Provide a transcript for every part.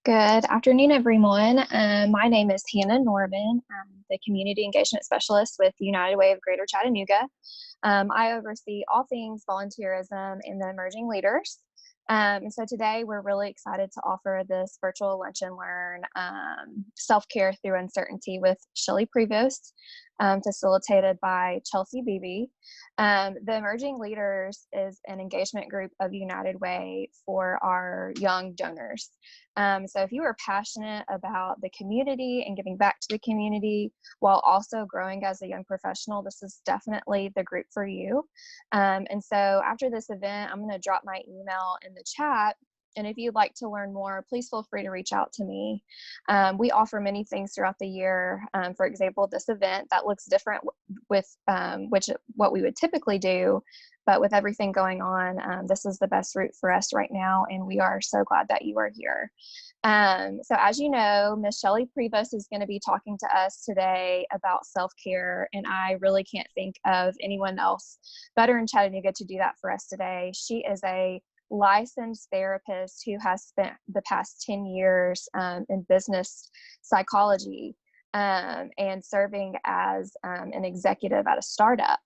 Good afternoon, everyone. My name is Hannah Norman. I'm the Community Engagement Specialist with United Way of Greater Chattanooga. I oversee all things volunteerism and the emerging leaders. And so today we're really excited to offer this virtual lunch and learn self-care through uncertainty with Shelly Prevost, facilitated by Chelsea Beebe. The Emerging Leaders is an engagement group of United Way for our young donors. So if you are passionate about the community and giving back to the community while also growing as a young professional, this is definitely the group for you. And so after this event, I'm going to drop my email in the chat. And if you'd like to learn more, please feel free to reach out to me. We offer many things throughout the year. For example, this event that looks different with what we would typically do. But with everything going on, this is the best route for us right now, and we are so glad that you are here. So as you know, Miss Shelly Prevost is going to be talking to us today about self-care, and I really can't think of anyone else better in Chattanooga to do that for us today. She is a licensed therapist who has spent the past 10 years in business psychology. And serving as an executive at a startup.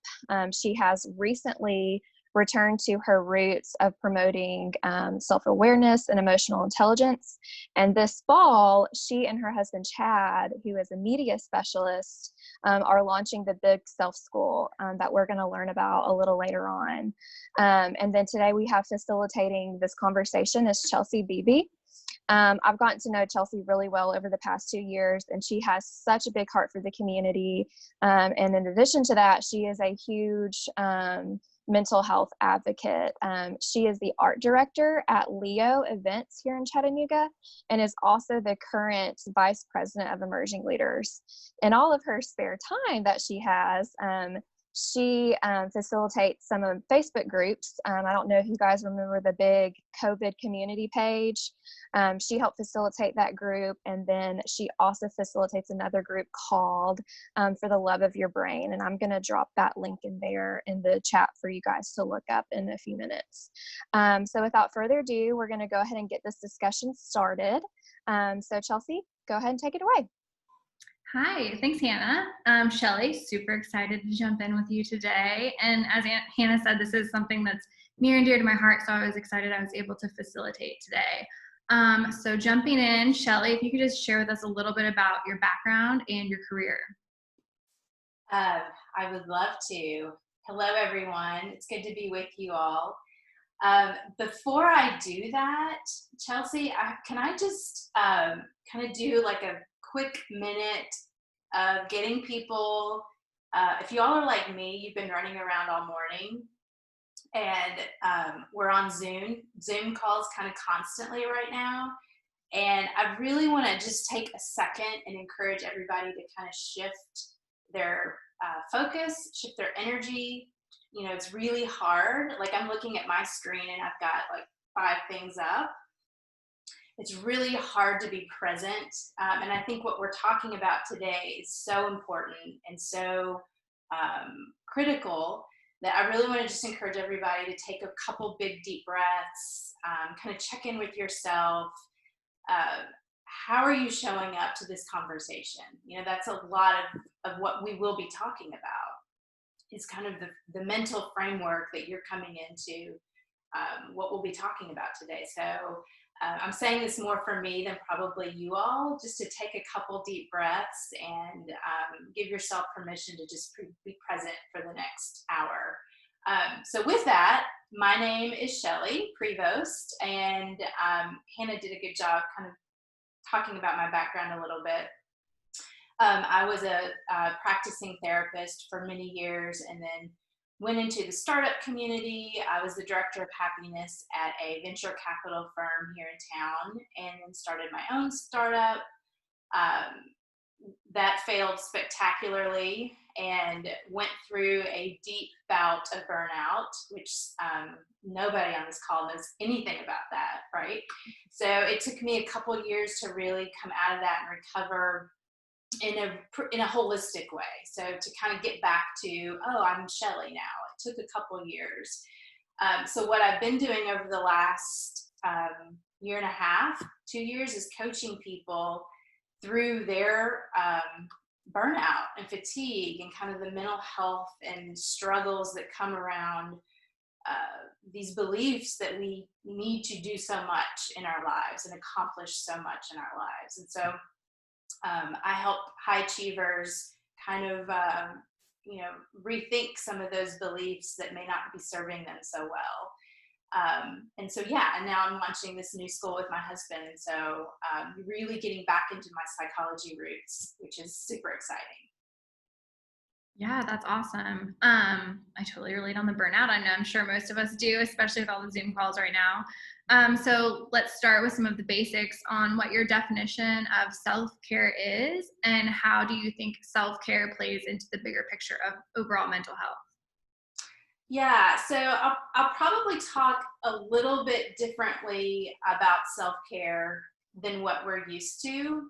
She has recently returned to her roots of promoting self-awareness and emotional intelligence. And this fall, she and her husband, Chad, who is a media specialist, are launching the Big Self School that we're going to learn about a little later on. And then today we have facilitating this conversation is Chelsea Beebe. I've gotten to know Chelsea really well over the past 2 years, and she has such a big heart for the community. And in addition to that, she is a huge mental health advocate. She is the art director at Leo Events here in Chattanooga and is also the current vice president of Emerging Leaders. In all of her spare time that she has, she facilitates some of Facebook groups. I don't know if you guys remember the big COVID community page. She helped facilitate that group, and then she also facilitates another group called For the Love of Your Brain, and I'm going to drop that link in there in the chat for you guys to look up in a few minutes. So without further ado, we're going to go ahead and get this discussion started. So Chelsea, go ahead and take it away. Hi, thanks, Hannah. Shelly, super excited to jump in with you today. And as Hannah said, this is something that's near and dear to my heart, so I was excited I was able to facilitate today. So jumping in, Shelly, if you could just share with us a little bit about your background and your career. I would love to. Hello, everyone. It's good to be with you all. Before I do that, Chelsea, can I just kind of do like a quick minute of getting people, if you all are like me, you've been running around all morning, and we're on Zoom calls kind of constantly right now. And I really want to just take a second and encourage everybody to kind of shift their focus, shift their energy. You know, it's really hard. Like I'm looking at my screen and I've got like 5 things up. It's really hard to be present. And I think what we're talking about today is so important and so critical that I really want to just encourage everybody to take a couple big deep breaths, kind of check in with yourself. How are you showing up to this conversation? You know, that's a lot of what we will be talking about is kind of the mental framework that you're coming into what we'll be talking about today. So I'm saying this more for me than probably you all, just to take a couple deep breaths and give yourself permission to just be present for the next hour. So with that, my name is Shelly Prevost, and Hannah did a good job kind of talking about my background a little bit. I was a practicing therapist for many years and then went into the startup community. I was the director of happiness at a venture capital firm here in town and then started my own startup. That failed spectacularly and went through a deep bout of burnout, which nobody on this call knows anything about that, right? So it took me a couple years to really come out of that and recover in a holistic way. So to kind of get back to, oh, I'm Shelly now. It took a couple years. So what I've been doing over the last year and a half, 2 years, is coaching people through their burnout and fatigue and kind of the mental health and struggles that come around these beliefs that we need to do so much in our lives and accomplish so much in our lives. And so I help high achievers kind of, rethink some of those beliefs that may not be serving them so well. And so, and now I'm launching this new school with my husband. And so really getting back into my psychology roots, which is super exciting. Yeah, that's awesome. I totally relate on the burnout. I know I'm sure most of us do, especially with all the Zoom calls right now. So let's start with some of the basics on what your definition of self-care is, and how do you think self-care plays into the bigger picture of overall mental health? Yeah, so I'll probably talk a little bit differently about self-care than what we're used to.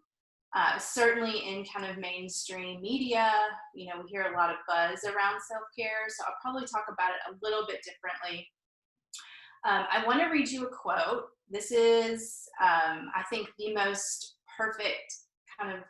Certainly in kind of mainstream media, we hear a lot of buzz around self-care, so I'll probably talk about it a little bit differently. I want to read you a quote. This is, I think, the most perfect kind of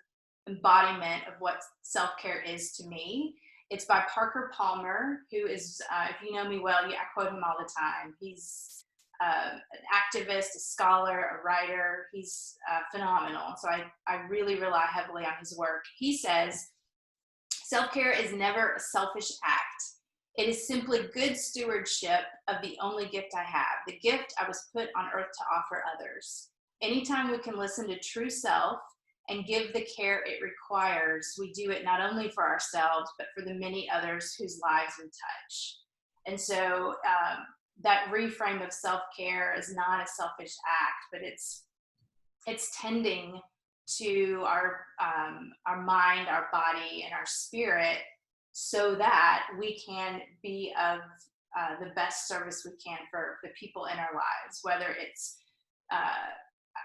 embodiment of what self-care is to me. It's by Parker Palmer, who is, if you know me well, I quote him all the time. He's an activist, a scholar, a writer. He's phenomenal. So I really rely heavily on his work. He says, self-care is never a selfish act. It is simply good stewardship of the only gift I have, the gift I was put on earth to offer others. Anytime we can listen to true self and give the care it requires, we do it not only for ourselves, but for the many others whose lives we touch. And so that reframe of self-care is not a selfish act, but it's tending to our mind, our body, and our spirit, so that we can be of the best service we can for the people in our lives, whether it's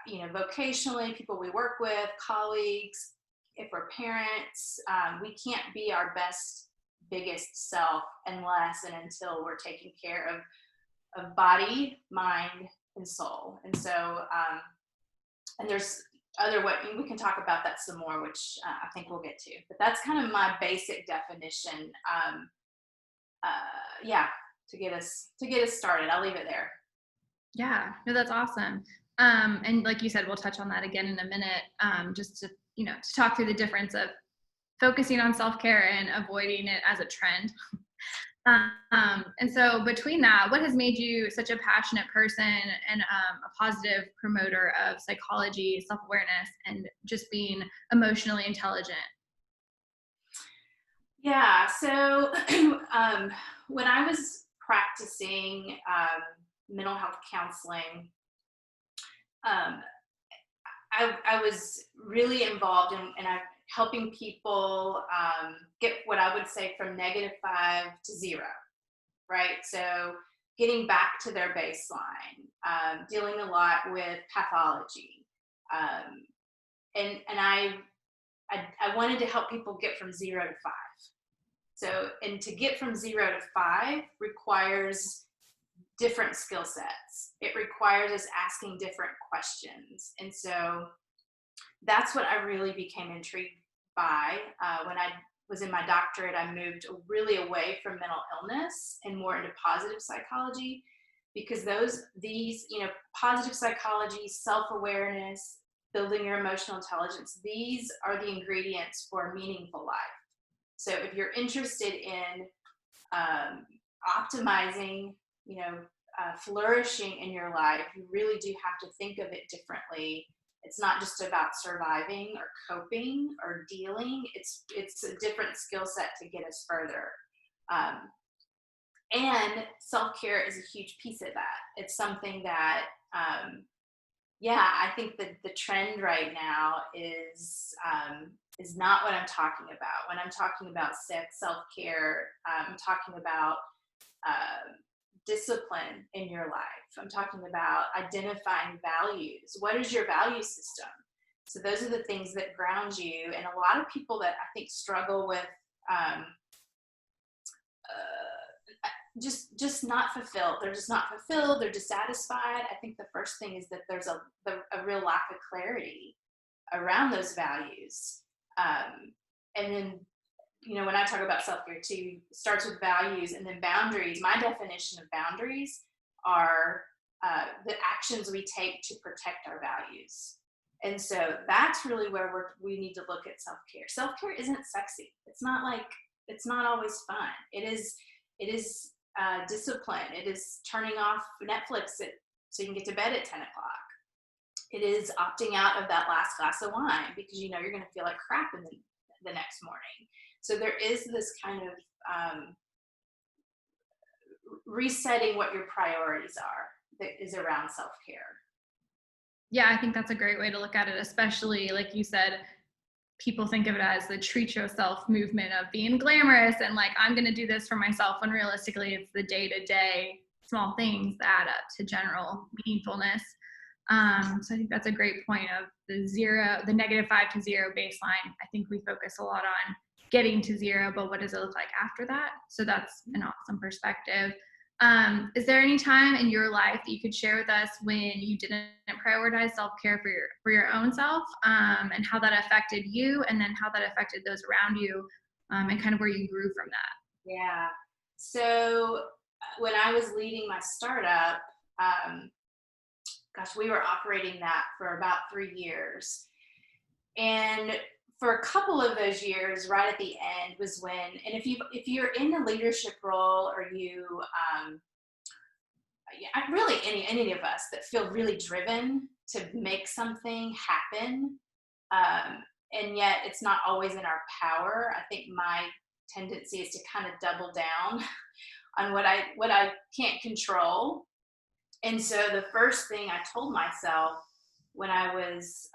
vocationally, people we work with, colleagues, if we're parents. We can't be our best, biggest self unless and until we're taking care of body, mind, and soul. And so, and there's other way, we can talk about that some more, which I think we'll get to. But that's kind of my basic definition. To get us started. I'll leave it there. Yeah, no, that's awesome. And like you said, we'll touch on that again in a minute, just to talk through the difference of focusing on self-care and avoiding it as a trend. And so between that, what has made you such a passionate person and a positive promoter of psychology, self-awareness, and just being emotionally intelligent? Yeah, so when I was practicing mental health counseling, I was really involved in helping people get what I would say from -5 to 0, right? So getting back to their baseline, dealing a lot with pathology. And I wanted to help people get from 0 to 5. So, and to get from 0 to 5 requires different skill sets. It requires us asking different questions. And so that's what I really became intrigued by. When I was in my doctorate, I moved really away from mental illness and more into positive psychology, because these positive psychology, self-awareness, building your emotional intelligence, these are the ingredients for a meaningful life. So if you're interested in optimizing, flourishing in your life, you really do have to think of it differently. It's not just about surviving or coping or dealing. It's a different skill set to get us further. And self-care is a huge piece of that. It's something that, I think that the trend right now is not what I'm talking about. When I'm talking about self-care, I'm talking about discipline in your life. I'm talking about identifying values. What is your value system? So those are the things that ground you. And a lot of people that I think struggle with just not fulfilled. They're just not fulfilled. They're dissatisfied. I think the first thing is that there's a real lack of clarity around those values. And then, when I talk about self-care too, it starts with values and then boundaries. My definition of boundaries are the actions we take to protect our values. And so that's really where we need to look at self-care. Self-care isn't sexy. It's not always fun. It is discipline. It is turning off Netflix so you can get to bed at 10 o'clock. It is opting out of that last glass of wine because you're going to feel like crap in the next morning. So there is this kind of resetting what your priorities are that is around self-care. Yeah, I think that's a great way to look at it, especially like you said, people think of it as the treat yourself movement of being glamorous and like, I'm going to do this for myself, when realistically it's the day-to-day small things that add up to general meaningfulness. So I think that's a great point of the -5 to 0 baseline. I think we focus a lot on getting to 0, but what does it look like after that? So that's an awesome perspective. Is there any time in your life that you could share with us when you didn't prioritize self-care for your own self, and how that affected you, and then how that affected those around you, and kind of where you grew from that? Yeah. So when I was leading my startup, we were operating that for about 3 years. And for a couple of those years, right at the end was when, and if you're in a leadership role, or you, really any of us that feel really driven to make something happen, and yet it's not always in our power. I think my tendency is to kind of double down on what I can't control. And so the first thing I told myself when I was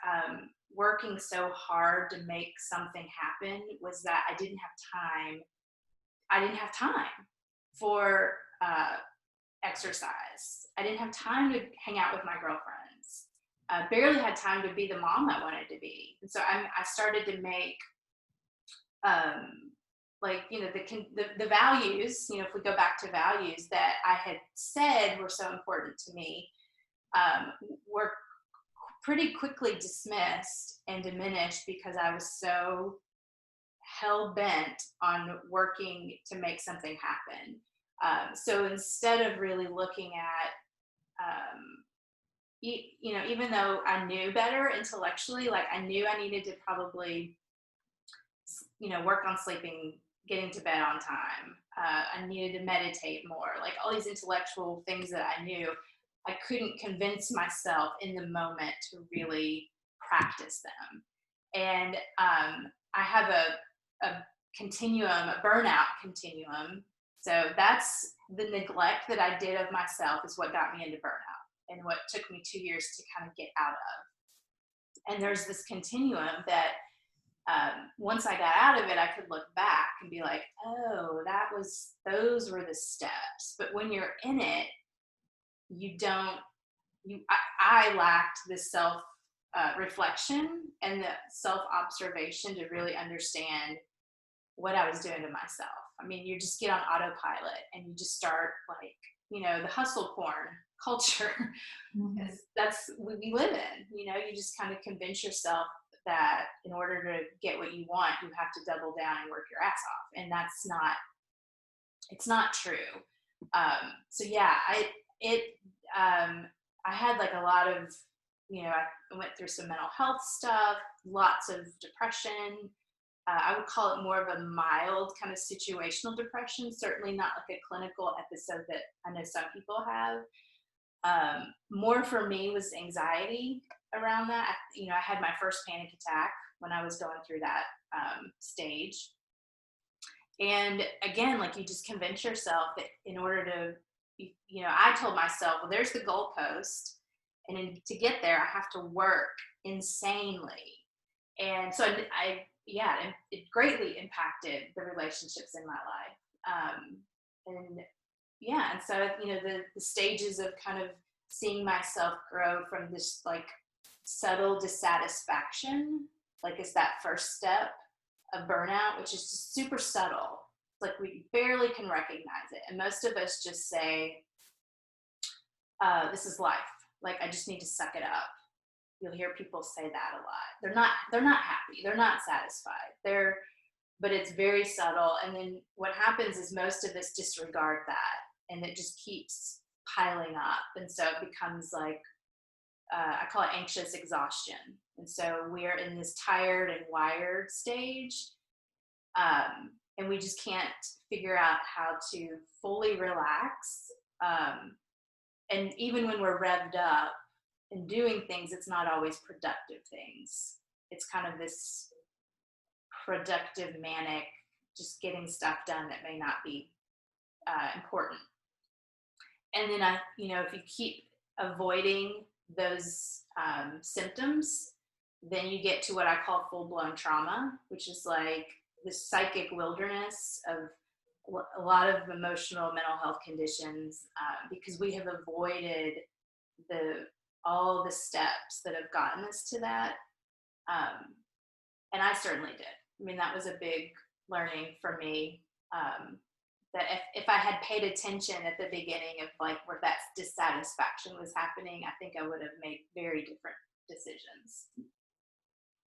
working so hard to make something happen was that I didn't have time. I didn't have time for exercise. I didn't have time to hang out with my girlfriends. Barely had time to be the mom I wanted to be. And so I started to make the values, if we go back to values that I had said were so important to me, were pretty quickly dismissed and diminished because I was so hell-bent on working to make something happen. So instead of really looking at, even though I knew better intellectually, like I knew I needed to probably, work on sleeping, getting to bed on time. I needed to meditate more, like all these intellectual things that I knew. I couldn't convince myself in the moment to really practice them. And I have a continuum, a burnout continuum. So that's the neglect that I did of myself is what got me into burnout and what took me 2 years to kind of get out of. And there's this continuum that once I got out of it, I could look back and be like, oh, those were the steps. But when you're in it, I lacked the self reflection and the self-observation to really understand what I was doing to myself. I mean, you just get on autopilot and you just start like, the hustle porn culture. Mm-hmm. That's what we live in. You just kind of convince yourself that in order to get what you want, you have to double down and work your ass off. And it's not true. So yeah, I had like a lot of, I went through some mental health stuff, lots of depression. I would call it more of a mild kind of situational depression, certainly not like a clinical episode that I know some people have. More for me was anxiety around that. I had my first panic attack when I was going through that stage. And again, like you just convince yourself that in order to, I told myself, well, there's the goalpost. And to get there, I have to work insanely. And so it greatly impacted the relationships in my life. And so, the stages of kind of seeing myself grow from this like subtle dissatisfaction, like it's that first step of burnout, which is just super subtle. like we barely can recognize it. And most of us just say, this is life. Like, I just need to suck it up. You'll hear people say that a lot. They're not happy. They're not satisfied. But it's very subtle. And then what happens is most of us disregard that, and it just keeps piling up. And so it becomes like, I call it anxious exhaustion. And so we're in this tired and wired stage. And we just can't figure out how to fully relax. And even when we're revved up and doing things, it's not always productive things. It's kind of this productive, manic, just getting stuff done that may not be important. And then if you keep avoiding those symptoms, then you get to what I call full-blown trauma, which is like this psychic wilderness of a lot of emotional mental health conditions, because we have avoided all the steps that have gotten us to that. And I certainly did. I mean, that was a big learning for me, that if I had paid attention at the beginning of like where that dissatisfaction was happening, I think I would have made very different decisions.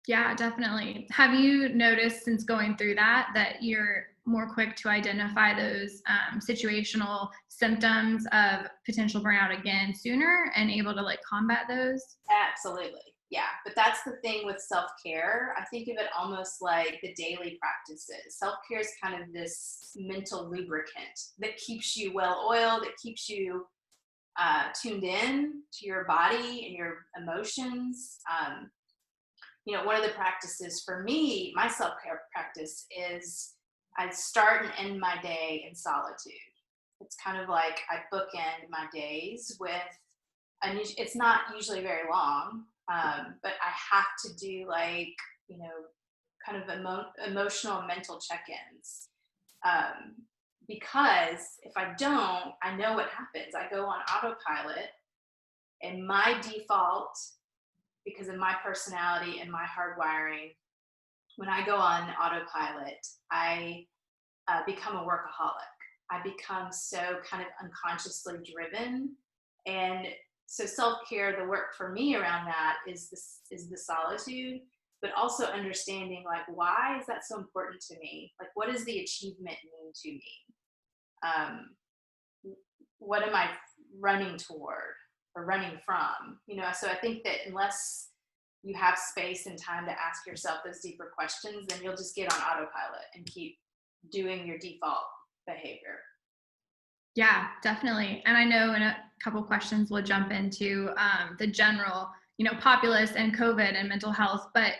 Yeah, definitely. Have you noticed since going through that you're more quick to identify those situational symptoms of potential burnout again sooner and able to like combat those? Absolutely. Yeah. But that's the thing with self-care. I think of it almost like the daily practices. Self-care is kind of this mental lubricant that keeps you well-oiled, that keeps you tuned in to your body and your emotions. One of the practices for me, my self-care practice is I start and end my day in solitude. It's kind of like I bookend my days with, and it's not usually very long, but I have to do like, kind of emotional mental check-ins. Because if I don't, I know what happens. I go on autopilot, and my default, because of my personality and my hardwiring, when I go on autopilot, I become a workaholic. I become so kind of unconsciously driven. And so self-care, the work for me around that is the solitude, but also understanding like, why is that so important to me? Like, what does the achievement mean to me? What am I running toward or running from? So I think that unless you have space and time to ask yourself those deeper questions, then you'll just get on autopilot and keep doing your default behavior. Yeah, definitely. And I know in a couple questions we'll jump into the general, populace and COVID and mental health, but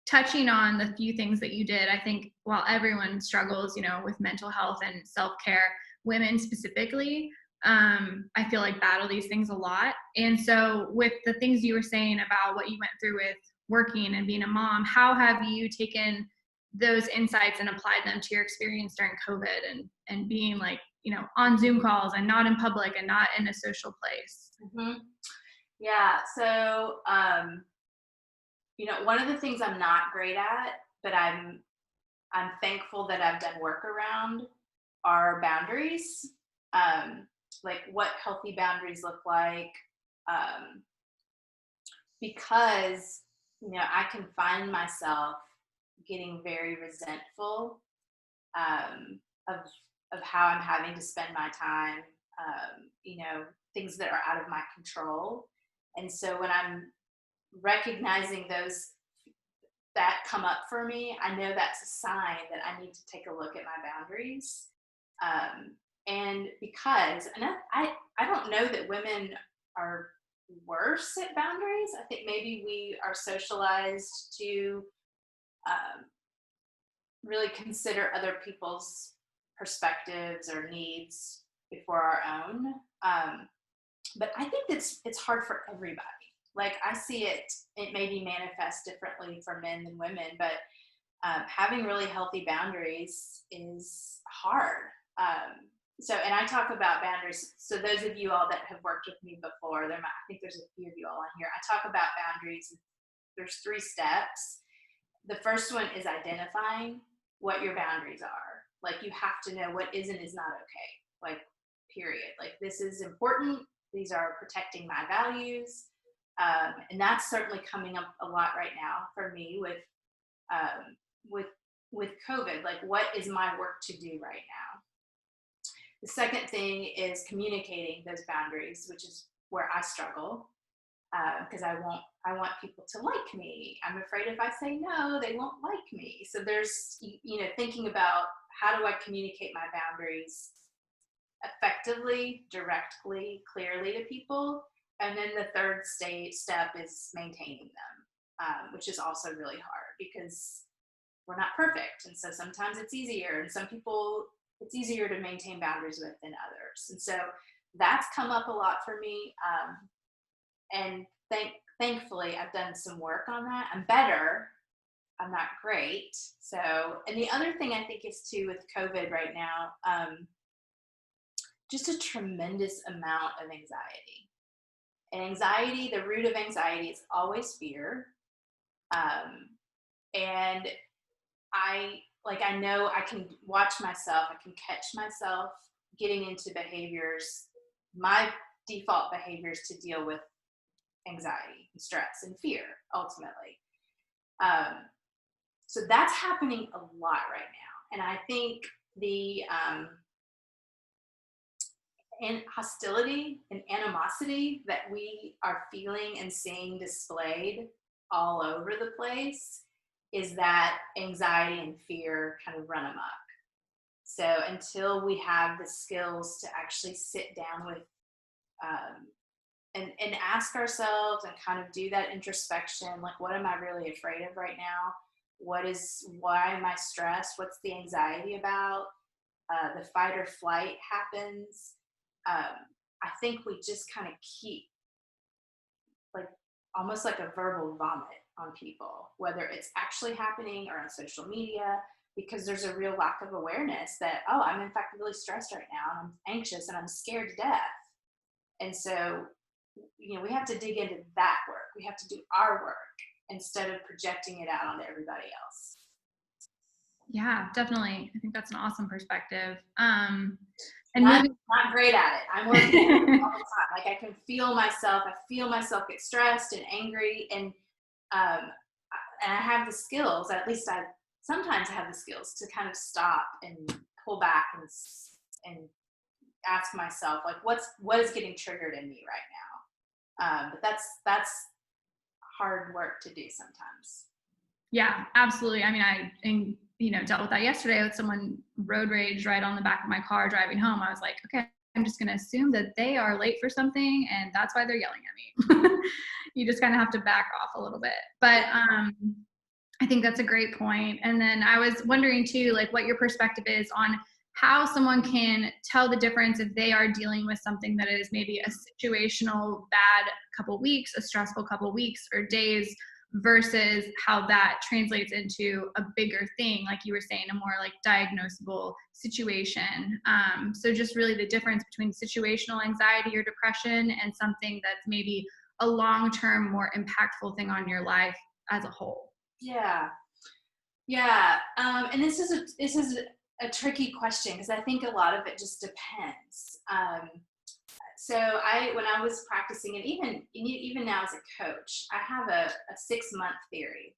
touching on the few things that you did, I think while everyone struggles, with mental health and self-care, women specifically, I feel like battle these things a lot. And so with the things you were saying about what you went through with working and being a mom, how have you taken those insights and applied them to your experience during COVID and being like, on Zoom calls and not in public and not in a social place? Mm-hmm. Yeah. So, one of the things I'm not great at, but I'm thankful that I've done work around, are boundaries. Like what healthy boundaries look like, because I can find myself getting very resentful of how I'm having to spend my time, things that are out of my control. And so when I'm recognizing those that come up for me, I know that's a sign that I need to take a look at my boundaries. And because, and I don't know that women are worse at boundaries. I think maybe we are socialized to really consider other people's perspectives or needs before our own. But I think it's hard for everybody. Like I see it maybe manifest differently for men than women, but having really healthy boundaries is hard. And I talk about boundaries. So those of you all that have worked with me before, I think there's a few of you all on here. I talk about boundaries. There's 3 steps. The first one is identifying what your boundaries are. Like, you have to know what is and is not okay. Like, period. Like, this is important. These are protecting my values. And that's certainly coming up a lot right now for me um, with with COVID. Like, what is my work to do right now? The second thing is communicating those boundaries, which is where I struggle, because I want people to like me. I'm afraid if I say no, they won't like me. So there's, thinking about how do I communicate my boundaries effectively, directly, clearly to people. And then the third step is maintaining them, which is also really hard because we're not perfect. And so sometimes it's easier, and some people it's easier to maintain boundaries with than others. And so that's come up a lot for me. And thankfully, I've done some work on that. I'm better. I'm not great. So, and the other thing I think is too with COVID right now, just a tremendous amount of anxiety. And anxiety, the root of anxiety is always fear. And I know I can watch myself, I can catch myself getting into behaviors, my default behaviors to deal with anxiety and stress and fear, ultimately. So that's happening a lot right now. And I think the and hostility and animosity that we are feeling and seeing displayed all over the place is that anxiety and fear kind of run amok. So until we have the skills to actually sit down with and ask ourselves and kind of do that introspection, like, what am I really afraid of right now? Why am I stressed? What's the anxiety about? The fight or flight happens. I think we just kind of keep like almost like a verbal vomit on people, whether it's actually happening or on social media, because there's a real lack of awareness that, oh, I'm in fact really stressed right now, and I'm anxious and I'm scared to death. And so, we have to dig into that work. We have to do our work instead of projecting it out onto everybody else. Yeah, definitely. I think that's an awesome perspective. And not great at it. I'm working all the time. Like, I can feel myself. I feel myself get stressed and angry, and I have the skills. At least I sometimes have the skills to kind of stop and pull back and ask myself, like, what is getting triggered in me right now? But that's hard work to do sometimes. Yeah, absolutely. I mean, I dealt with that yesterday with someone road rage right on the back of my car driving home. I was like, okay, I'm just going to assume that they are late for something and that's why they're yelling at me. You just kind of have to back off a little bit. But I think that's a great point. And then I was wondering too, like, what your perspective is on how someone can tell the difference if they are dealing with something that is maybe a situational bad couple weeks, a stressful couple weeks or days, versus how that translates into a bigger thing, like you were saying, a more like diagnosable situation. So just really the difference between situational anxiety or depression and something that's maybe a long-term, more impactful thing on your life as a whole. Yeah. And this is a tricky question, because I think a lot of it just depends. So when I was practicing, and even now as a coach, I have a 6-month theory.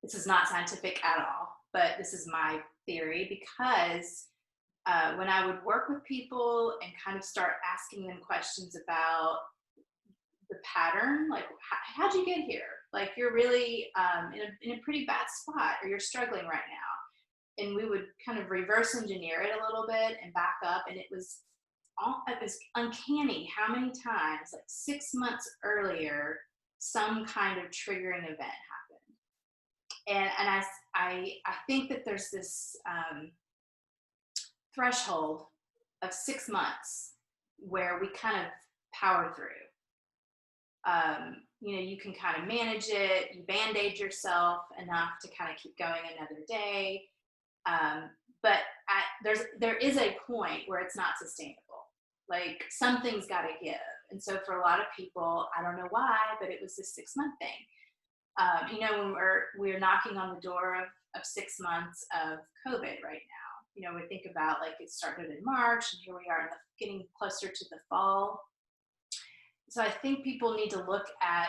This is not scientific at all, but this is my theory, because when I would work with people and kind of start asking them questions about the pattern, like, how'd you get here? Like, you're really in a pretty bad spot, or you're struggling right now. And we would kind of reverse engineer it a little bit and back up. And it was uncanny how many times, like 6 months earlier, some kind of triggering event happened. And I think that there's this threshold of 6 months where we kind of power through. You can kind of manage it. You band-aid yourself enough to kind of keep going another day. But there is a point where it's not sustainable. Like, something's got to give. And so for a lot of people, I don't know why, but it was this 6-month thing. When we're knocking on the door of 6 months of COVID right now. You know, we think about like it started in March and here we are getting closer to the fall. So I think people need to look at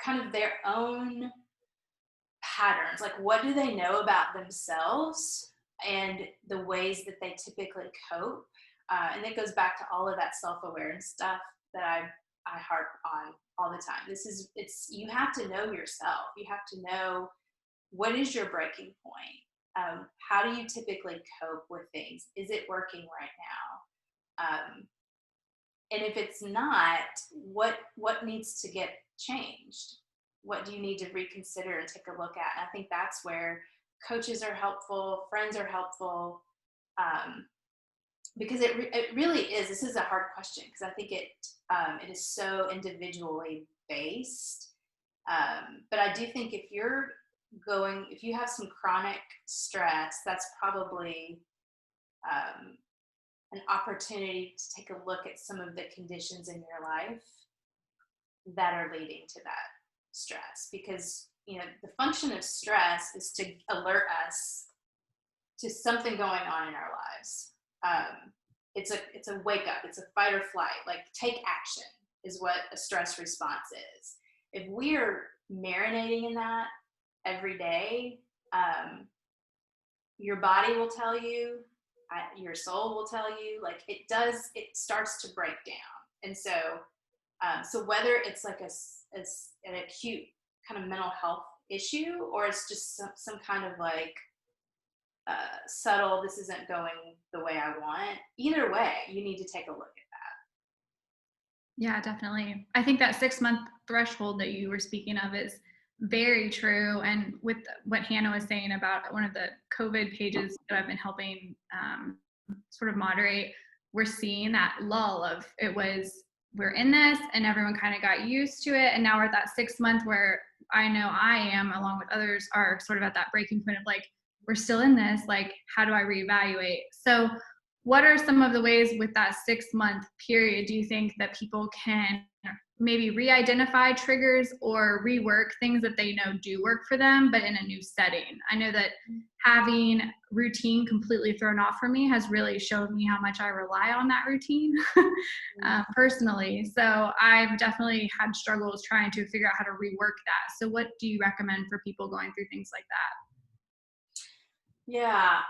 kind of their own patterns. Like, what do they know about themselves and the ways that they typically cope? And it goes back to all of that self-awareness stuff that I harp on all the time. You have to know yourself. You have to know, what is your breaking point? How do you typically cope with things? Is it working right now? And if it's not, what needs to get changed? What do you need to reconsider and take a look at? And I think that's where coaches are helpful, friends are helpful, because it really is. This is a hard question because I think it is so individually based. But I do think if you have some chronic stress, that's probably an opportunity to take a look at some of the conditions in your life that are leading to that stress. Because, you know, the function of stress is to alert us to something going on in our lives. It's a wake up, it's a fight or flight, like take action is what a stress response is. If we're marinating in that every day, your body will tell you, your soul will tell you, like it starts to break down. And so whether it's like an acute kind of mental health issue, or it's just some kind of like subtle, this isn't going the way I want, either way, you need to take a look at that. Yeah, definitely. I think that 6-month threshold that you were speaking of is very true. And with what Hannah was saying about one of the COVID pages that I've been helping sort of moderate, we're seeing that lull of we're in this and everyone kind of got used to it. And now we're at that 6 month where I know I am, along with others, are sort of at that breaking point of like, we're still in this, like, how do I reevaluate? So what are some of the ways with that 6 month period do you think that people can maybe re-identify triggers or rework things that they know do work for them, but in a new setting? I know that having routine completely thrown off for me has really showed me how much I rely on that routine personally. So I've definitely had struggles trying to figure out how to rework that. So what do you recommend for people going through things like that? Yeah.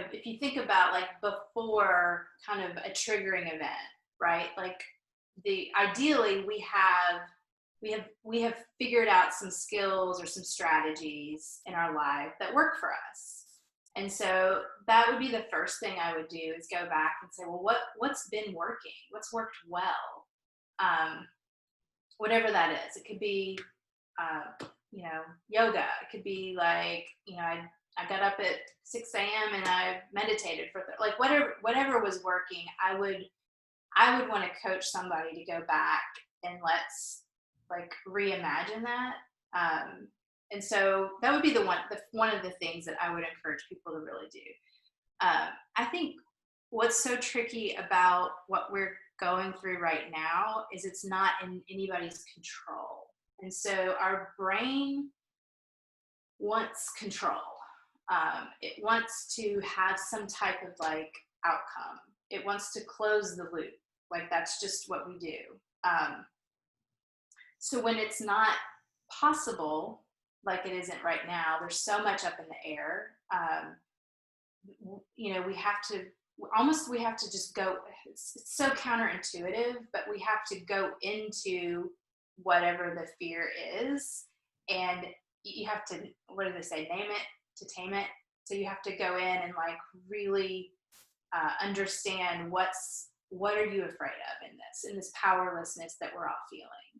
If you think about like before kind of a triggering event, right? Like ideally we have figured out some skills or some strategies in our life that work for us. And so that would be the first thing I would do, is go back and say, well, what's been working? What's worked well? Whatever that is. It could be yoga. It could be like, I got up at 6 a.m. and I meditated for like whatever was working. I would want to coach somebody to go back and let's like reimagine that. And so that would be one of the things that I would encourage people to really do. I think what's so tricky about what we're going through right now is it's not in anybody's control. And so our brain wants control. It wants to have some type of like outcome. It wants to close the loop. Like that's just what we do. So when it's not possible, like it isn't right now, there's so much up in the air. We have to just go. It's so counterintuitive, but we have to go into whatever the fear is, and you have to, what do they say, name it to tame it. So you have to go in and like really understand what are you afraid of in this powerlessness that we're all feeling.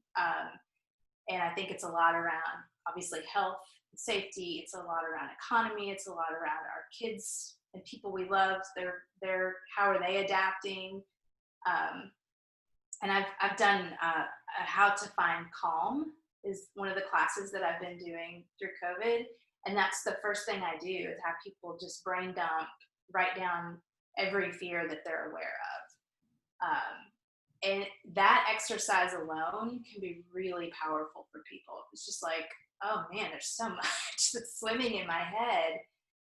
And I think it's a lot around obviously health and safety. It's a lot around economy. It's a lot around our kids and people we love. They're how are they adapting? And I've done how to find calm is one of the classes that I've been doing through COVID. And that's the first thing I do, is have people just brain dump, write down every fear that they're aware of. And that exercise alone can be really powerful for people. It's just like, oh man, there's so much that's swimming in my head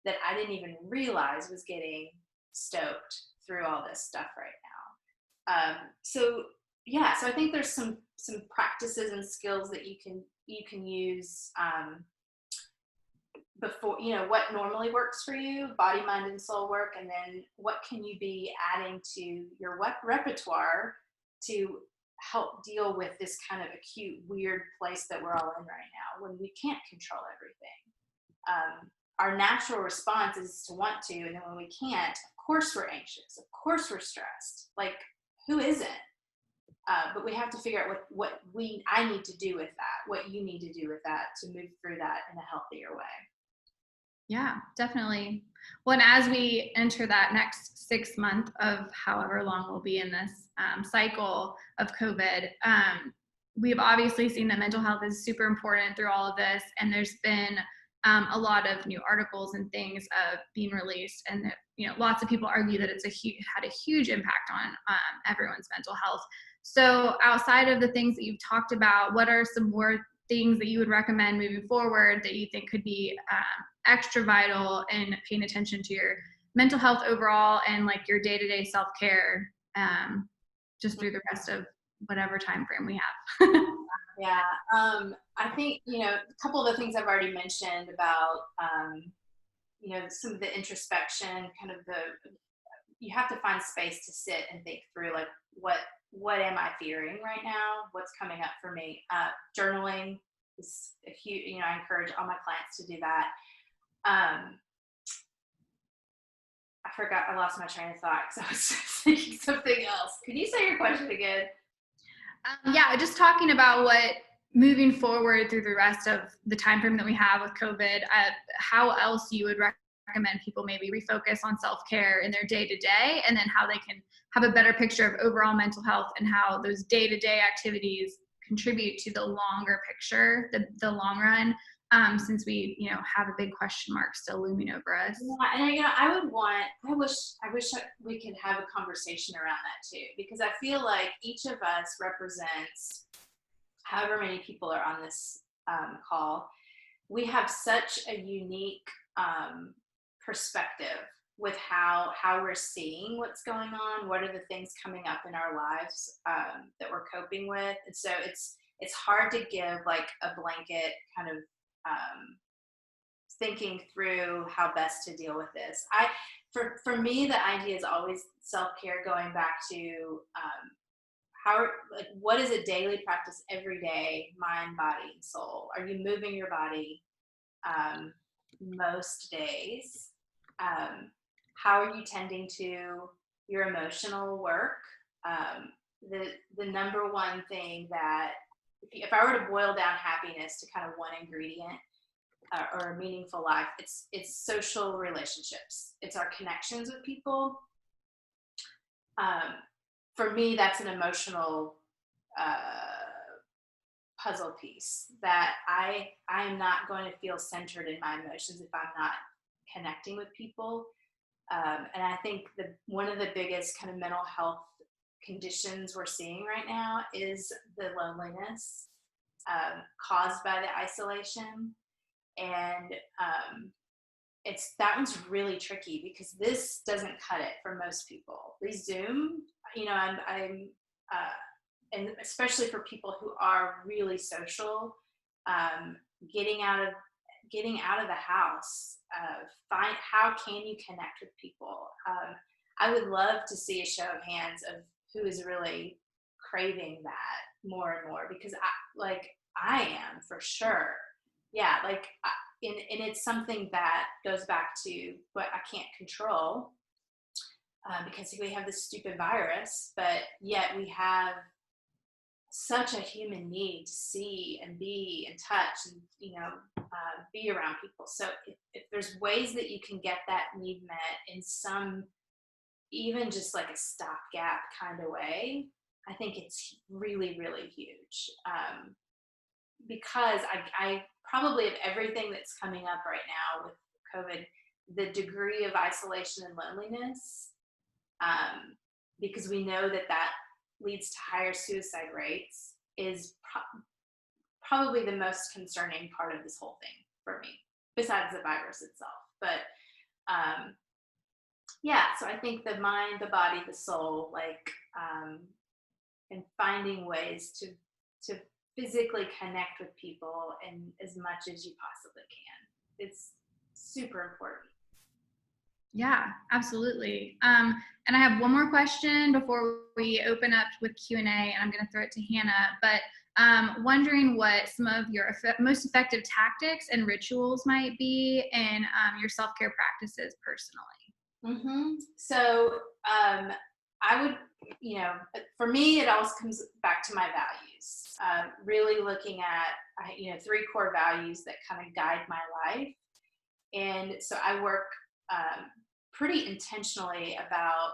that I didn't even realize was getting stoked through all this stuff right now. So yeah, so I think there's some practices and skills that you can use before, what normally works for you, body, mind, and soul work, and then what can you be adding to your repertoire to help deal with this kind of acute, weird place that we're all in right now when we can't control everything. Our natural response is to want to, and then when we can't, of course we're anxious, of course we're stressed. Like, who isn't? But we have to figure out what I need to do with that, what you need to do with that to move through that in a healthier way. Yeah, definitely. Well, and as we enter that next 6 month of however long we'll be in this cycle of COVID, we've obviously seen that mental health is super important through all of this. And there's been a lot of new articles and things being released, and that, lots of people argue that it's had a huge impact on everyone's mental health. So outside of the things that you've talked about, what are some more things that you would recommend moving forward that you think could be extra vital in paying attention to your mental health overall and like your day-to-day self-care just through the rest of whatever time frame we have? Yeah, I think, a couple of the things I've already mentioned about, some of the introspection, kind of you have to find space to sit and think through, like, what am I fearing right now? What's coming up for me? Journaling is a huge, I encourage all my clients to do that. I lost my train of thought because I was thinking something else. Could you say your question again? Yeah, just talking about what moving forward through the rest of the time frame that we have with COVID, how else you would recommend people maybe refocus on self-care in their day-to-day, and then how they can have a better picture of overall mental health and how those day-to-day activities contribute to the longer picture, the long run, since we, have a big question mark still looming over us. Yeah, and I wish we could have a conversation around that too, because I feel like each of us represents however many people are on this call. We have such a unique perspective with how we're seeing what's going on, what are the things coming up in our lives that we're coping with. And so it's hard to give like a blanket kind of thinking through how best to deal with this. For me, the idea is always self-care, going back to what is a daily practice every day, mind, body, and soul? Are you moving your body most days? How are you tending to your emotional work? The number one thing that, if I were to boil down happiness to kind of one ingredient or a meaningful life, it's social relationships. It's our connections with people. For me, that's an emotional puzzle piece that I am not going to feel centered in my emotions if I'm not connecting with people. And I think one of the biggest kind of mental health conditions we're seeing right now is the loneliness caused by the isolation. And that one's really tricky because this doesn't cut it for most people. These Zoom, and especially for people who are really social, getting out of the house, how can you connect with people? I would love to see a show of hands of who is really craving that more and more, because I am for sure. Yeah, and it's something that goes back to what I can't control because we have this stupid virus, but yet we have such a human need to see and be and touch and be around people. So if there's ways that you can get that need met in some, even just like a stopgap kind of way, I think it's really, really huge. Because I probably, of everything that's coming up right now with COVID, the degree of isolation and loneliness, because we know that leads to higher suicide rates is probably the most concerning part of this whole thing for me, besides the virus itself. But yeah, so I think the mind, the body, the soul, like, and finding ways to physically connect with people and as much as you possibly can. It's super important. Yeah, absolutely. And I have one more question before we open up with Q&A, and I'm going to throw it to Hannah. But wondering what some of your most effective tactics and rituals might be in your self-care practices personally. Mm-hmm. So I would, for me, it always comes back to my values. Really looking at, 3 core values that kind of guide my life. And so I work pretty intentionally about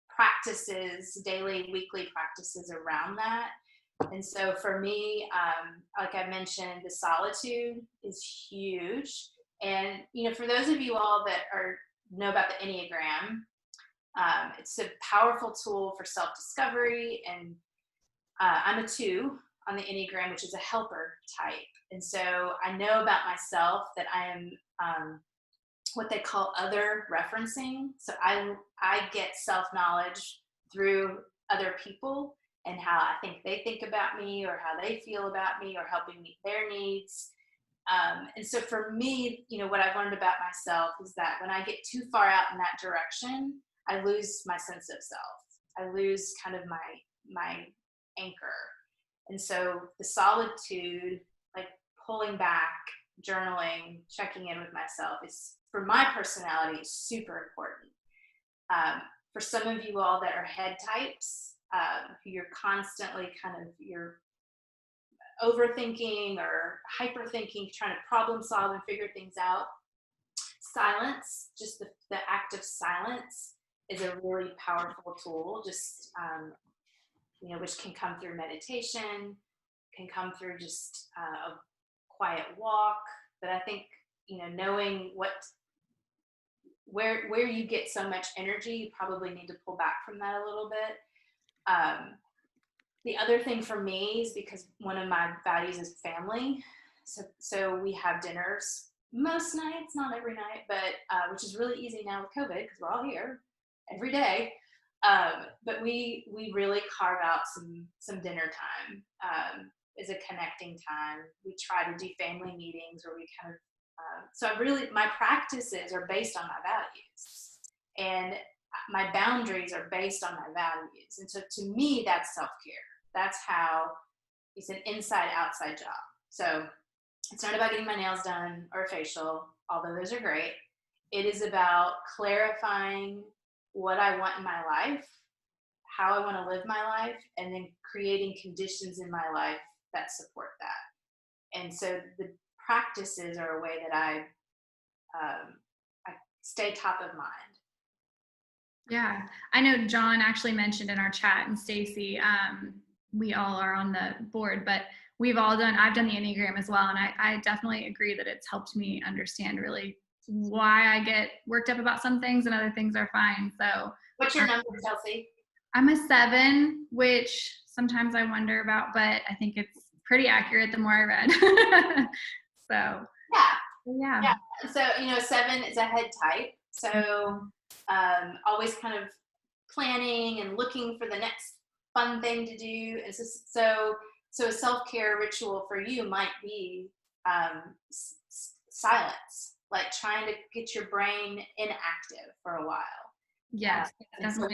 practices, daily, weekly practices around that. And so for me, like I mentioned, the solitude is huge. And, for those of you all that know about the Enneagram, it's a powerful tool for self-discovery. And I'm a 2 on the Enneagram, which is a helper type. And so I know about myself that I am what they call other referencing. So I get self-knowledge through other people and how I think they think about me or how they feel about me or helping meet their needs. And so for me, what I've learned about myself is that when I get too far out in that direction, I lose my sense of self. I lose kind of my anchor. And so the solitude, like pulling back, journaling, checking in with myself is, for my personality, super important. For some of you all that are head types, who you're constantly you're overthinking or hyperthinking, trying to problem solve and figure things out, silence, just the act of silence is a really powerful tool, just, which can come through meditation, can come through just a quiet walk. But I think, knowing where you get so much energy, you probably need to pull back from that a little bit. The other thing for me is because one of my values is family. So we have dinners most nights, not every night, but which is really easy now with COVID because we're all here every day. But we really carve out some dinner time as a connecting time. We try to do family meetings where we kind of, so my practices are based on my values, and my boundaries are based on my values. And so to me, that's self-care. That's how it's an inside outside job. So it's not about getting my nails done or a facial, although those are great. It is about clarifying what I want in my life, how I want to live my life, and then creating conditions in my life that support that. And so the practices are a way that I stay top of mind. Yeah, I know John actually mentioned in our chat, and Stacy, we all are on the board, but I've done the Enneagram as well. And I definitely agree that it's helped me understand really why I get worked up about some things and other things are fine. So what's your number, Chelsea? I'm a 7, which sometimes I wonder about, but I think it's pretty accurate the more I read. So yeah. So 7 is a head type. So always kind of planning and looking for the next fun thing to do. And so a self-care ritual for you might be silence, like trying to get your brain inactive for a while. Yes, so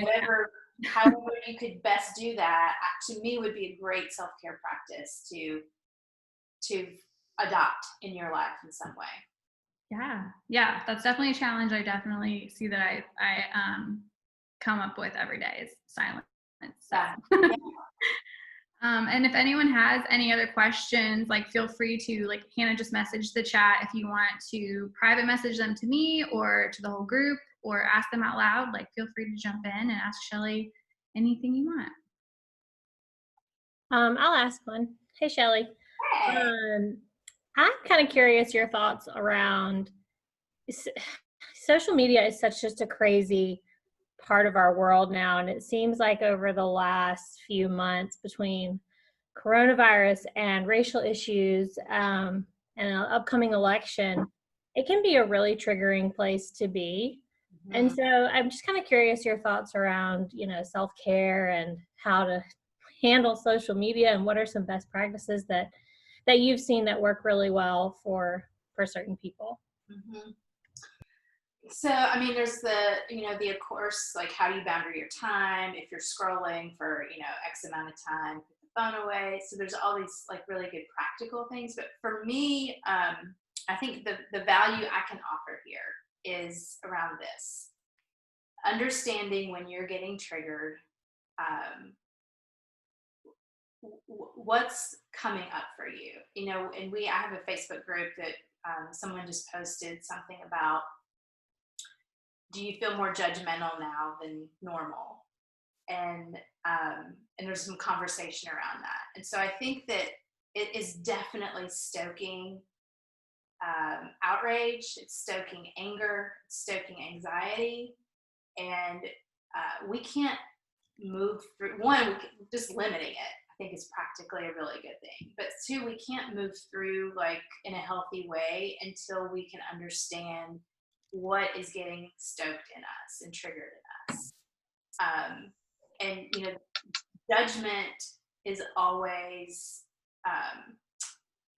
however you could best do that, to me, would be a great self-care practice to adopt in your life in some way. Yeah, that's definitely a challenge. I definitely see that I come up with every day is silence. So. Yeah. And if anyone has any other questions, like feel free to, like Hannah just messaged the chat if you want to private message them to me or to the whole group or ask them out loud, like feel free to jump in and ask Shelly anything you want. I'll ask one. Hey, Shelly. Hey. I'm kind of curious your thoughts around social media is such just a crazy part of our world now. And it seems like over the last few months between coronavirus and racial issues and an upcoming election, it can be a really triggering place to be. And so I'm just kind of curious your thoughts around, self-care and how to handle social media, and what are some best practices that you've seen that work really well for certain people. Mm-hmm. So, I mean, there's of course, like, how do you boundary your time? If you're scrolling for, X amount of time, put the phone away. So there's all these like really good practical things. But for me, I think the value I can offer here is around this. Understanding when you're getting triggered, what's coming up for you, and I have a Facebook group that someone just posted something about, do you feel more judgmental now than normal? And there's some conversation around that. And so I think that it is definitely stoking outrage, it's stoking anger, it's stoking anxiety, and we can't move through. One, just limiting it, I think, is practically a really good thing. But two, we can't move through like in a healthy way until we can understand what is getting stoked in us and triggered in us. And judgment is always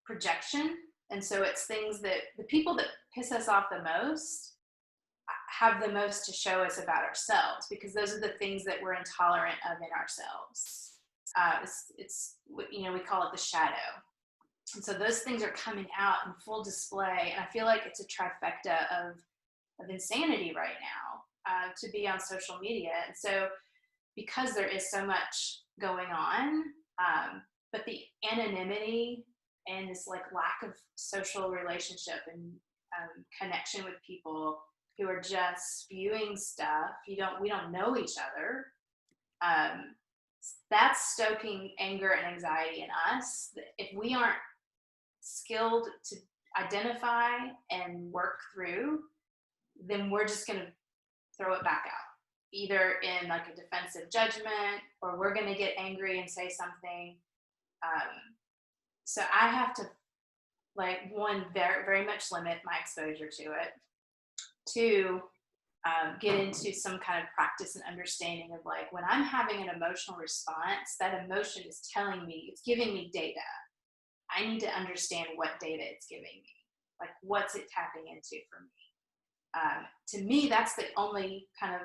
projection. And so it's things that the people that piss us off the most have the most to show us about ourselves, because those are the things that we're intolerant of in ourselves. It's we call it the shadow. And so those things are coming out in full display. And I feel like it's a trifecta of insanity right now to be on social media. And so because there is so much going on, but the anonymity and this like lack of social relationship and connection with people who are just spewing stuff, we don't know each other, that's stoking anger and anxiety in us. If we aren't skilled to identify and work through, then we're just going to throw it back out, either in like a defensive judgment, or we're going to get angry and say something. So I have to, like, one, very, very much limit my exposure to it. Two, get into some kind of practice and understanding of, like, when I'm having an emotional response, that emotion is telling me, it's giving me data. I need to understand what data it's giving me. Like, what's it tapping into for me? To me, that's the only kind of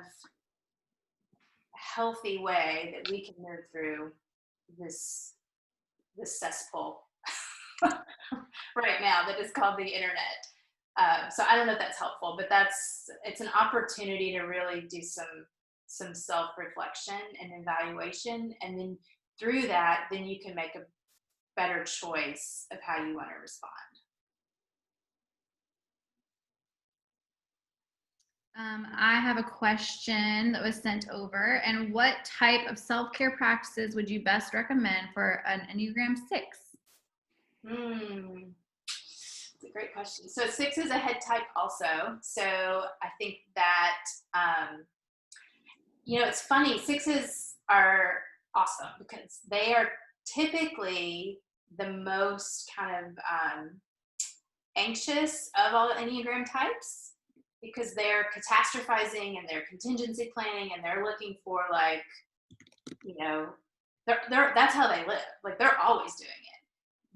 healthy way that we can move through this cesspool right now that is called the internet. So I don't know if that's helpful, but it's an opportunity to really do some self-reflection and evaluation, and then through that, then you can make a better choice of how you want to respond. I have a question that was sent over. And what type of self-care practices would you best recommend for an Enneagram 6? It's a great question. So 6 is a head type also. So I think that, it's funny. 6s are awesome because they are typically the most kind of anxious of all Enneagram types, because they're catastrophizing and they're contingency planning and they're looking for, like, that's how they live. Like, they're always doing it.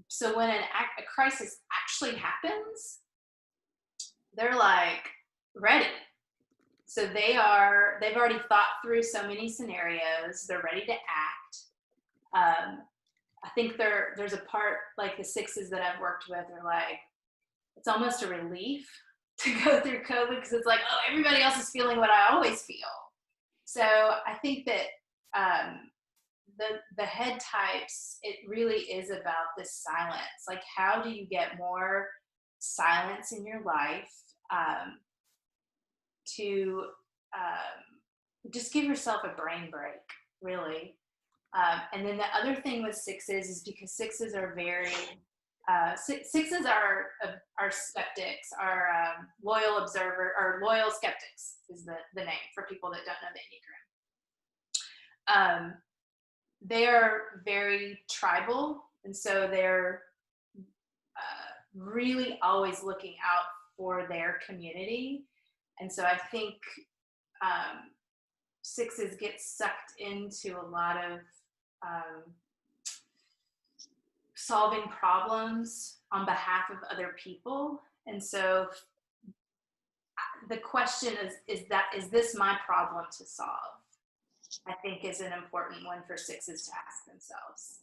So when a crisis actually happens, they're like ready. So they've already thought through so many scenarios. They're ready to act. I think there's a part, like the 6s that I've worked with, are like, it's almost a relief to go through COVID, because it's like, oh, everybody else is feeling what I always feel. So I think that the head types, it really is about this silence. Like, how do you get more silence in your life to just give yourself a brain break, really. And then the other thing with 6s is because 6s are very Sixes are skeptics, are loyal observer, or loyal skeptics is the name for people that don't know the Enneagram. They are very tribal, and so they're really always looking out for their community. And so I think sixes get sucked into a lot of solving problems on behalf of other people. And so the question is this my problem to solve? I think is an important one for sixes to ask themselves,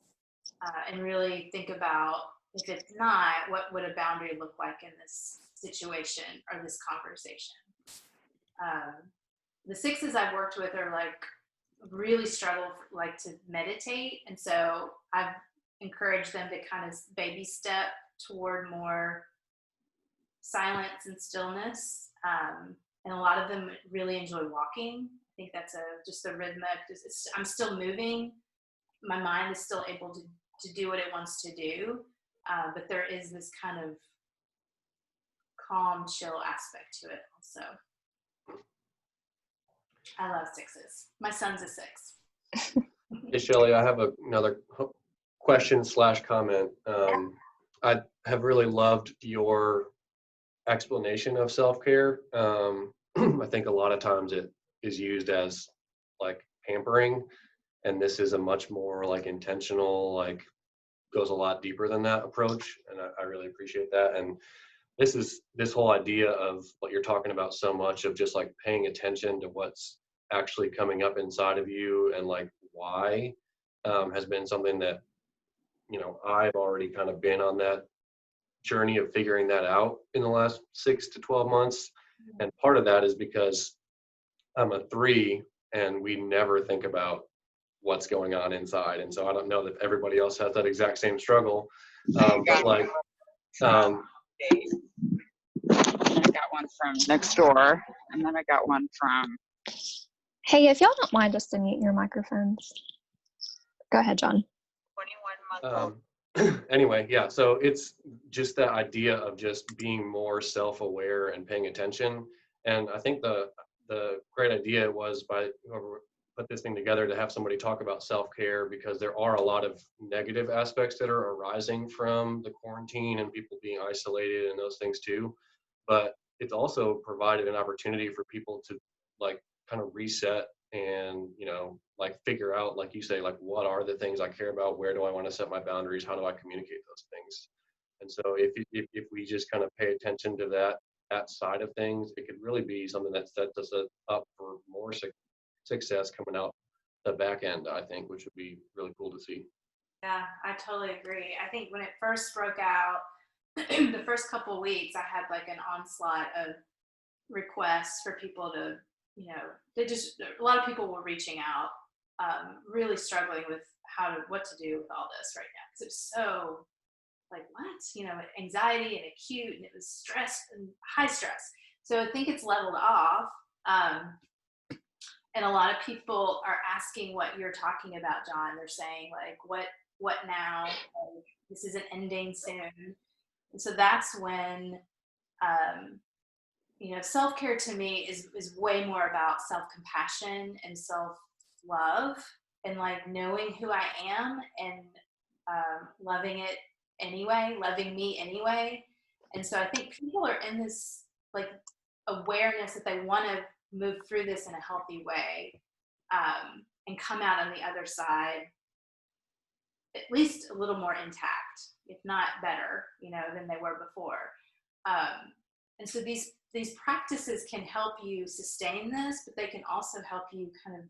and really think about, if it's not, what would a boundary look like in this situation or this conversation? The sixes I've worked with are like really struggle like to meditate, and so I've encouraged them to kind of baby step toward more silence and stillness. And a lot of them really enjoy walking. I think that's just the rhythmic. I'm still moving. My mind is still able to do what it wants to do, but there is this kind of calm, chill aspect to it also. I love sixes. My son's a six. Hey, Shelly, I have another question / comment. I have really loved your explanation of self-care. I think a lot of times it is used as like pampering, and this is a much more like intentional, like goes a lot deeper than that approach, and I really appreciate that. And this whole idea of what you're talking about so much, of just like paying attention to what's actually coming up inside of you and like why, has been something that, you know, I've already kind of been on that journey of figuring that out in the last 6 to 12 months. And part of that is because I'm a 3 and we never think about what's going on inside. And so I don't know that everybody else has that exact same struggle. But like, I got one from next door, and then I got one from. Hey, if y'all don't mind just to mute your microphones. Go ahead, John. 21-month-old. Anyway, yeah, so it's just that idea of just being more self-aware and paying attention. And I think the great idea was, by whoever put this thing together, to have somebody talk about self-care, because there are a lot of negative aspects that are arising from the quarantine and people being isolated and those things too. But it's also provided an opportunity for people to like kind of reset and, you know, like figure out, like you say, like what are the things I care about? Where do I want to set my boundaries? How do I communicate those things? And so if we just kind of pay attention to that side of things, it could really be something that sets us up for more success coming out the back end, I think, which would be really cool to see. Yeah, I totally agree. I think when it first broke out, the first couple of weeks, I had like an onslaught of requests for people to, you know, a lot of people were reaching out, really struggling with what to do with all this right now, because it's so like, what, you know, anxiety and acute, and it was stress and high stress. So I think it's leveled off. And a lot of people are asking what you're talking about, John. They're saying like, what now? Like, this isn't ending soon. And so that's when, you know, self-care to me is way more about self-compassion and self-love, and like knowing who I am and loving it anyway, loving me anyway. And so I think people are in this like awareness that they want to move through this in a healthy way, and come out on the other side at least a little more intact, if not better, you know, than they were before. And so these practices can help you sustain this, but they can also help you kind of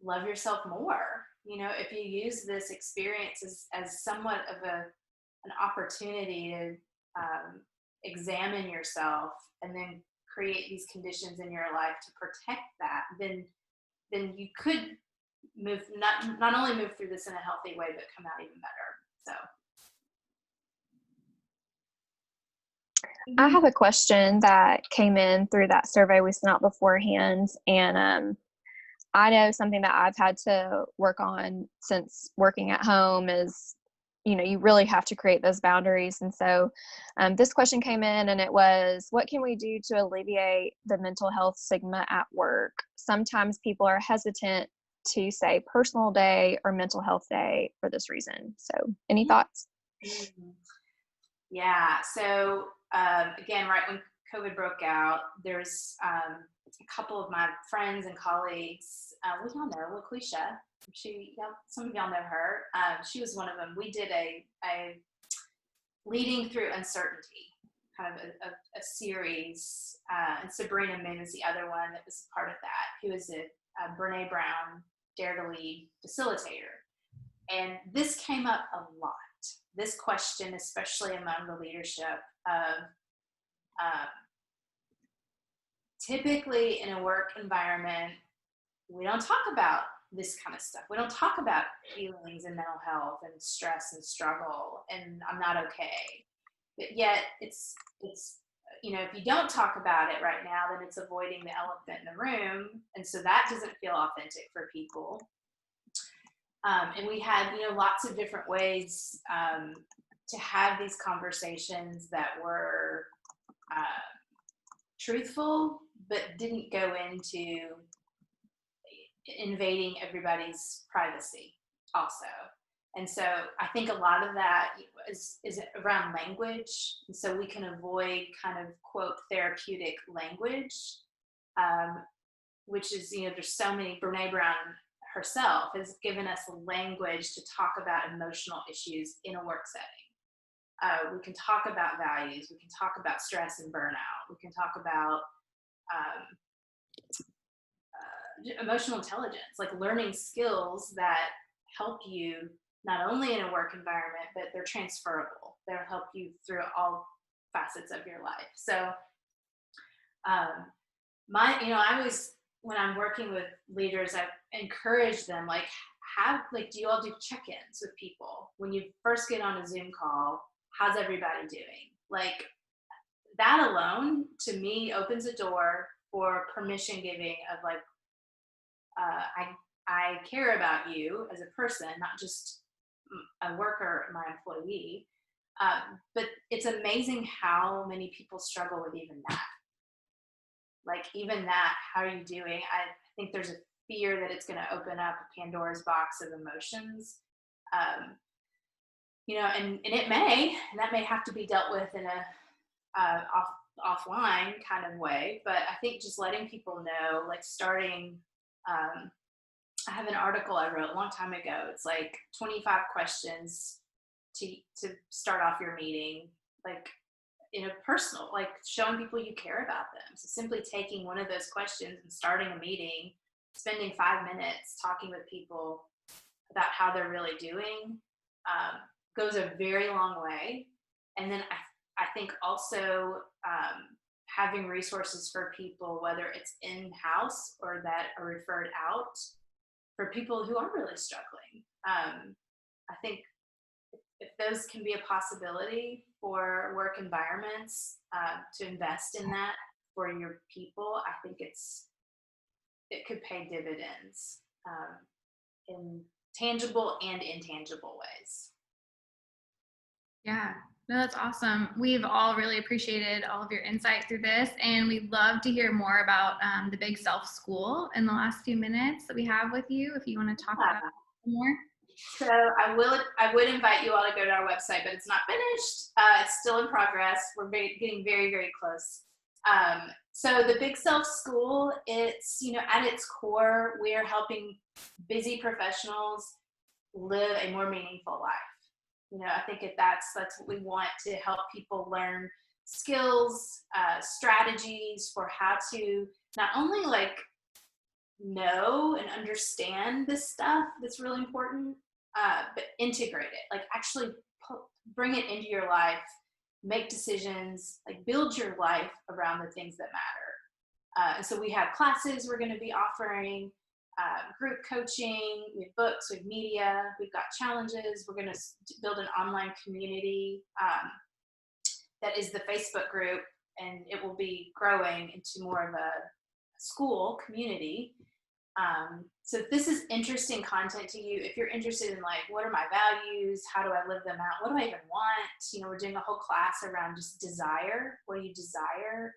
love yourself more. You know, if you use this experience as somewhat of an opportunity to examine yourself and then create these conditions in your life to protect that, then you could not only move through this in a healthy way, but come out even better. So I have a question that came in through that survey we sent out beforehand, and I know something that I've had to work on since working at home is you really have to create those boundaries. And so this question came in, and it was, what can we do to alleviate the mental health stigma at work? Sometimes people are hesitant to say personal day or mental health day for this reason. So any thoughts? Yeah. So again, right when COVID broke out, there's a couple of my friends and colleagues. We all know LaQuisha. Some of y'all know her. She was one of them. We did a leading through uncertainty, kind of a series. And Sabrina Moon is the other one that was part of that, who is a Brene Brown Dare to Lead facilitator. And this came up a lot. This question, especially among the leadership of typically in a work environment, we don't talk about this kind of stuff. We don't talk about feelings and mental health and stress and struggle and I'm not okay. But yet it's if you don't talk about it right now, then it's avoiding the elephant in the room. And so that doesn't feel authentic for people. And we had, lots of different ways to have these conversations that were truthful, but didn't go into invading everybody's privacy also. And so I think a lot of that is around language. And so we can avoid kind of, quote, therapeutic language, which is, there's so many. Brene Brown herself has given us language to talk about emotional issues in a work setting. We can talk about values. We can talk about stress and burnout. We can talk about emotional intelligence, like learning skills that help you not only in a work environment, but they're transferable. They'll help you through all facets of your life. So I always, when I'm working with leaders, I encourage them, do you all do check-ins with people? When you first get on a Zoom call, how's everybody doing? Like, that alone, to me, opens a door for permission giving of I care about you as a person, not just a worker, my employee. But it's amazing how many people struggle with even that. How are you doing? I think there's a fear that it's going to open up a Pandora's box of emotions. And that may have to be dealt with in a offline kind of way. But I think just letting people know, starting, I have an article I wrote a long time ago. It's 25 questions to start off your meeting, in a personal, showing people you care about them. So simply taking one of those questions and starting a meeting, spending 5 minutes talking with people about how they're really doing, goes a very long way. And then I think also having resources for people, whether it's in-house or that are referred out, for people who are really struggling. I think if those can be a possibility for work environments, to invest in that for your people, I think it could pay dividends in tangible and intangible ways. Yeah, no, that's awesome. We've all really appreciated all of your insight through this, and we'd love to hear more about the Big Self School in the last few minutes that we have with you, if you want to talk about it more. So I would invite you all to go to our website, but it's not finished. It's still in progress. We're getting very, very close. So the Big Self School, it's, at its core, we are helping busy professionals live a more meaningful life. I think that's what we want, to help people learn skills, strategies for how to not only know and understand this stuff that's really important, but integrate it, actually bring it into your life, make decisions, build your life around the things that matter. And so we have classes we're going to be offering, group coaching, we have books, we have media, we've got challenges. We're going to build an online community that is the Facebook group, and it will be growing into more of a school community. So if this is interesting content to you, if you're interested in like, what are my values? How do I live them out? What do I even want? We're doing a whole class around just desire. What do you desire?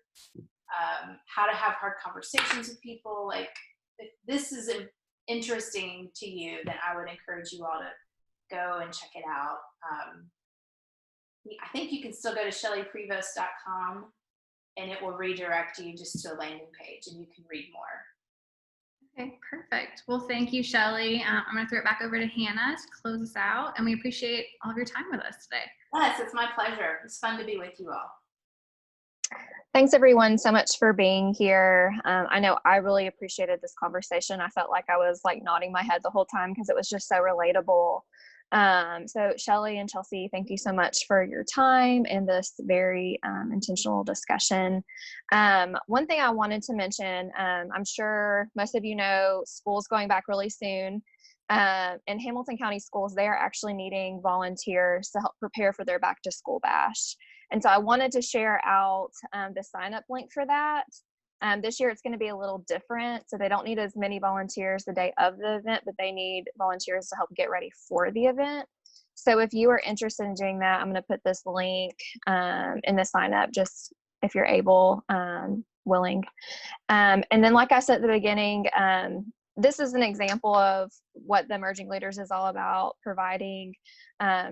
How to have hard conversations with people. Like, if this is interesting to you, then I would encourage you all to go and check it out. I think you can still go to shellyprevost.com and it will redirect you just to a landing page and you can read more. Okay, perfect. Well, thank you, Shelly. I'm going to throw it back over to Hannah to close us out, and we appreciate all of your time with us today. Yes, it's my pleasure. It's fun to be with you all. Thanks everyone so much for being here. I know I really appreciated this conversation. I felt like I was like nodding my head the whole time because it was just so relatable. So Shelly and Chelsea, thank you so much for your time and this very intentional discussion. One thing I wanted to mention, I'm sure most of you know school's going back really soon. In Hamilton County Schools, they are actually needing volunteers to help prepare for their back to school bash. And so I wanted to share out the sign up link for that. This year it's going to be a little different. So they don't need as many volunteers the day of the event, but they need volunteers to help get ready for the event. So if you are interested in doing that, I'm going to put this link in the sign up, just if you're able, willing. And then like I said at the beginning, this is an example of what the Emerging Leaders is all about, providing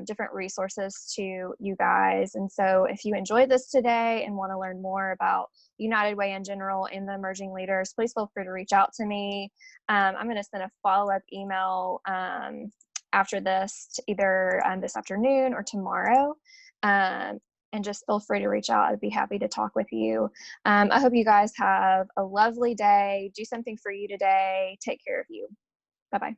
different resources to you guys. And so if you enjoyed this today and want to learn more about United Way in general and the Emerging Leaders, please feel free to reach out to me. I'm going to send a follow-up email after this, either this afternoon or tomorrow. And just feel free to reach out. I'd be happy to talk with you. I hope you guys have a lovely day. Do something for you today. Take care of you. Bye-bye.